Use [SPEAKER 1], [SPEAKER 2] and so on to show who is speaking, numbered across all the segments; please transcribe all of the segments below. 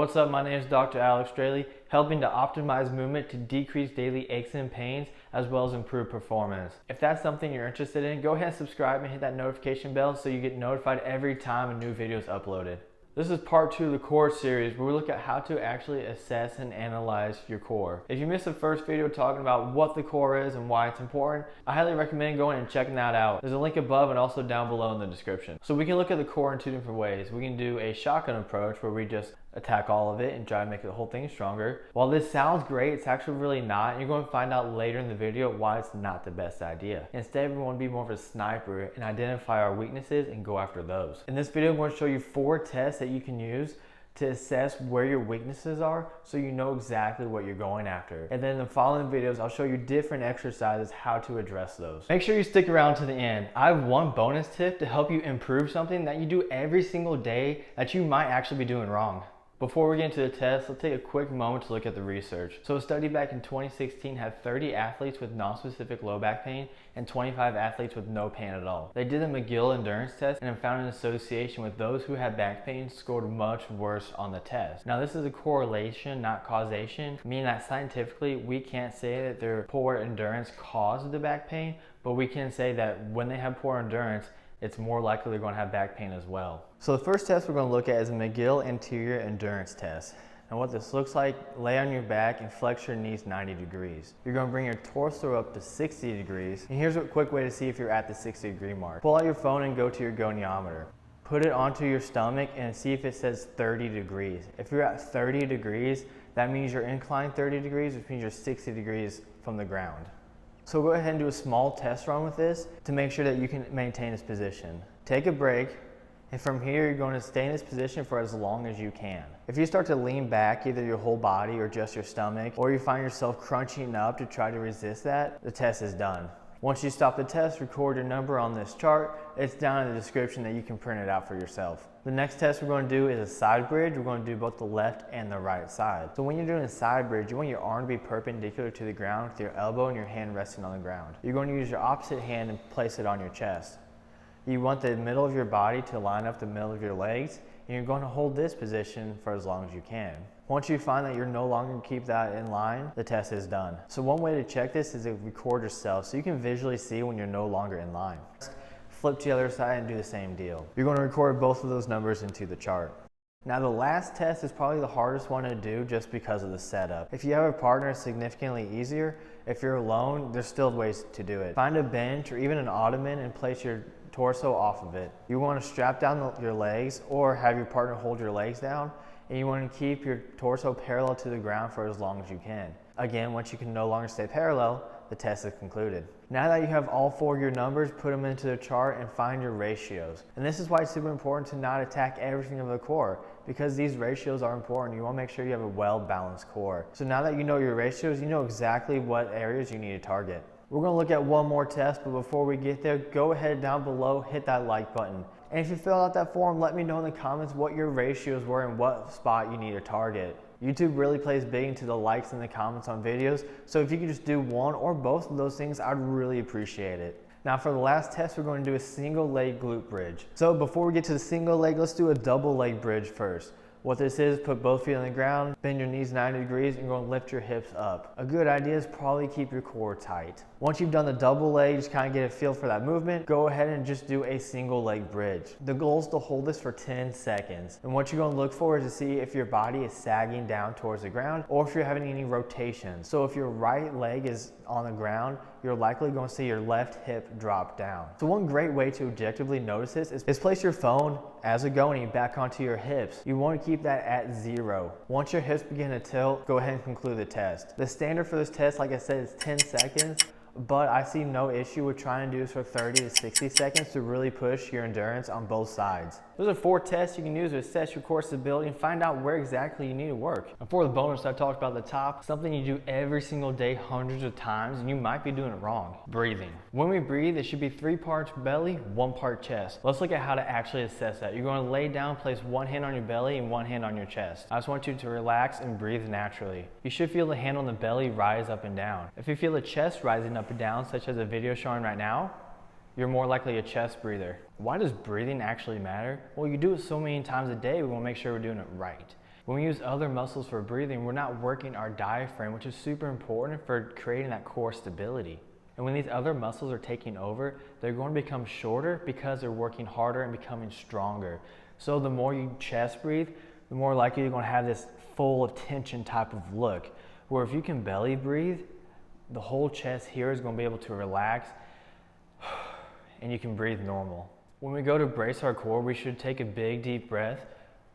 [SPEAKER 1] What's up, my name is Dr. Alex Straley, helping to optimize movement to decrease daily aches and pains as well as improve performance. If that's something you're interested in, go ahead and subscribe and hit that notification bell so you get notified every time a new video is uploaded. This is part 2 of the core series where we look at how to actually assess and analyze your core. If you missed the first video talking about what the core is and why it's important, I highly recommend going and checking that out. There's a link above and also down below in the description. So we can look at the core in 2 different ways. We can do a shotgun approach where we just attack all of it and try to make the whole thing stronger. While this sounds great, it's actually really not, and you're going to find out later in the video why it's not the best idea. Instead, we want to be more of a sniper and identify our weaknesses and go after those. In this video, I'm going to show you 4 tests that you can use to assess where your weaknesses are so you know exactly what you're going after. And then in the following videos, I'll show you different exercises how to address those. Make sure you stick around to the end. I have one bonus tip to help you improve something that you do every single day that you might actually be doing wrong. Before we get into the test, let's take a quick moment to look at the research. So a study back in 2016 had 30 athletes with non-specific low back pain and 25 athletes with no pain at all. They did the McGill Endurance Test and found an association with those who had back pain scored much worse on the test. Now this is a correlation, not causation, meaning that scientifically we can't say that their poor endurance caused the back pain, but we can say that when they have poor endurance, it's more likely they're going to have back pain as well. So the first test we're going to look at is the McGill Anterior Endurance Test. And what this looks like, lay on your back and flex your knees 90 degrees. You're going to bring your torso up to 60 degrees. And here's a quick way to see if you're at the 60 degree mark. Pull out your phone and go to your goniometer. Put it onto your stomach and see if it says 30 degrees. If you're at 30 degrees, that means you're inclined 30 degrees, which means you're 60 degrees from the ground. So go ahead and do a small test run with this to make sure that you can maintain this position. Take a break, and from here you're going to stay in this position for as long as you can. If you start to lean back, either your whole body or just your stomach, or you find yourself crunching up to try to resist that, the test is done. Once you stop the test, record your number on this chart. It's down in the description that you can print it out for yourself. The next test we're going to do is a side bridge. We're going to do both the left and the right side. So when you're doing a side bridge, you want your arm to be perpendicular to the ground with your elbow and your hand resting on the ground. You're going to use your opposite hand and place it on your chest. You want the middle of your body to line up the middle of your legs, and you're going to hold this position for as long as you can. Once you find that you're no longer keep that in line, the test is done. So one way to check this is to record yourself so you can visually see when you're no longer in line. Flip to the other side and do the same deal. You're going to record both of those numbers into the chart. Now the last test is probably the hardest one to do just because of the setup. If you have a partner, it's significantly easier. If you're alone, there's still ways to do it. Find a bench or even an ottoman and place your torso off of it. You want to strap down your legs or have your partner hold your legs down, and you want to keep your torso parallel to the ground for as long as you can. Again, once you can no longer stay parallel, the test is concluded. Now that you have all 4 of your numbers, put them into the chart and find your ratios. And this is why it's super important to not attack everything of the core, because these ratios are important. You want to make sure you have a well-balanced core. So now that you know your ratios, you know exactly what areas you need to target. We're going to look at one more test, but before we get there, go ahead down below, hit that like button. And if you filled out that form, let me know in the comments what your ratios were and what spot you need to target. YouTube really plays big into the likes and the comments on videos, so if you could just do one or both of those things, I'd really appreciate it. Now for the last test, we're going to do a single leg glute bridge. So before we get to the single leg, let's do a double leg bridge first. What this is, put both feet on the ground, bend your knees 90 degrees, and go and lift your hips up. A good idea is probably keep your core tight. Once you've done the double leg, just kind of get a feel for that movement, go ahead and just do a single leg bridge. The goal is to hold this for 10 seconds. And what you're going to look for is to see if your body is sagging down towards the ground or if you're having any rotations. So if your right leg is on the ground, you're likely going to see your left hip drop down. So one great way to objectively notice this is place your phone as a goni back onto your hips. You want to keep that at 0. Once your hips begin to tilt, go ahead and conclude the test. The standard for this test, like I said, is 10 seconds. But I see no issue with trying to do this for 30 to 60 seconds to really push your endurance on both sides. Those are 4 tests you can use to assess your core stability and find out where exactly you need to work. And for the bonus I talked about at the top, something you do every single day hundreds of times and you might be doing it wrong: breathing. When we breathe, it should be 3 parts belly, 1 part chest. Let's look at how to actually assess that. You're going to lay down, place 1 hand on your belly and 1 hand on your chest. I just want you to relax and breathe naturally. You should feel the hand on the belly rise up and down. If you feel the chest rising up and down, such as the video showing right now, you're more likely a chest breather. Why does breathing actually matter? Well, you do it so many times a day, we want to make sure we're doing it right. When we use other muscles for breathing, we're not working our diaphragm, which is super important for creating that core stability. And when these other muscles are taking over, they're going to become shorter because they're working harder and becoming stronger. So the more you chest breathe, the more likely you're going to have this full of tension type of look. Where if you can belly breathe, the whole chest here is going to be able to relax and you can breathe normal. When we go to brace our core, we should take a big deep breath,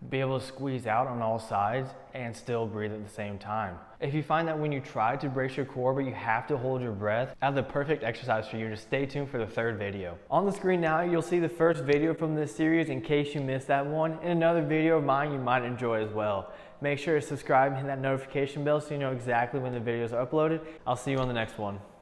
[SPEAKER 1] be able to squeeze out on all sides and still breathe at the same time. If you find that when you try to brace your core but you have to hold your breath, I have the perfect exercise for you. Just stay tuned for the third video. On the screen now, you'll see the first video from this series in case you missed that one, and another video of mine you might enjoy as well. Make sure to subscribe and hit that notification bell so you know exactly when the videos are uploaded. I'll see you on the next one.